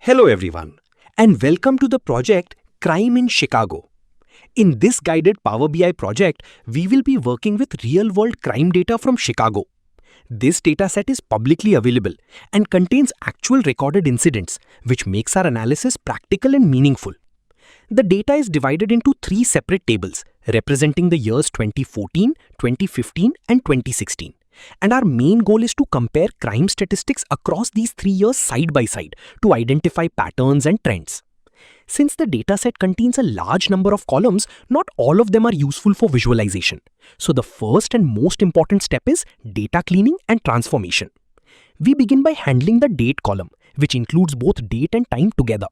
Hello everyone, and welcome to the project Crime in Chicago. In this guided Power BI project, we will be working with real-world crime data from Chicago. This dataset is publicly available and contains actual recorded incidents, which makes our analysis practical and meaningful. The data is divided into three separate tables, representing the years 2014, 2015, and 2016. And our main goal is to compare crime statistics across these 3 years side by side to identify patterns and trends. Since the dataset contains a large number of columns, not all of them are useful for visualization. So the first and most important step is data cleaning and transformation. We begin by handling the date column, which includes both date and time together.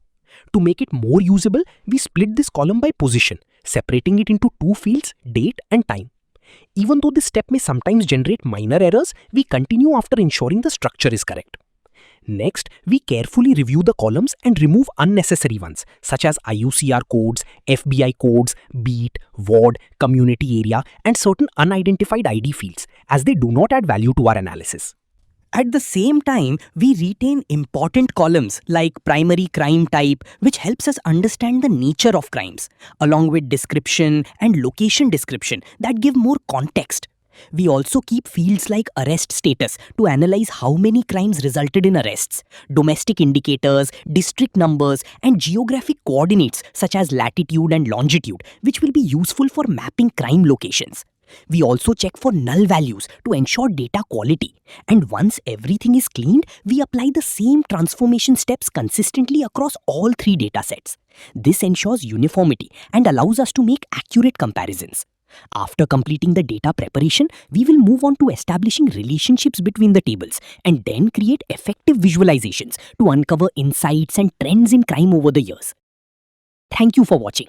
To make it more usable, we split this column by position, separating it into two fields, date and time. Even though this step may sometimes generate minor errors, we continue after ensuring the structure is correct. Next, we carefully review the columns and remove unnecessary ones, such as IUCR codes, FBI codes, beat, ward, community area, and certain unidentified ID fields, as they do not add value to our analysis. At the same time, we retain important columns like primary crime type, which helps us understand the nature of crimes, along with description and location description that give more context. We also keep fields like arrest status to analyze how many crimes resulted in arrests, domestic indicators, district numbers, and geographic coordinates such as latitude and longitude, which will be useful for mapping crime locations. We also check for null values to ensure data quality. And once everything is cleaned, we apply the same transformation steps consistently across all three datasets. This ensures uniformity and allows us to make accurate comparisons. After completing the data preparation, we will move on to establishing relationships between the tables and then create effective visualizations to uncover insights and trends in crime over the years. Thank you for watching.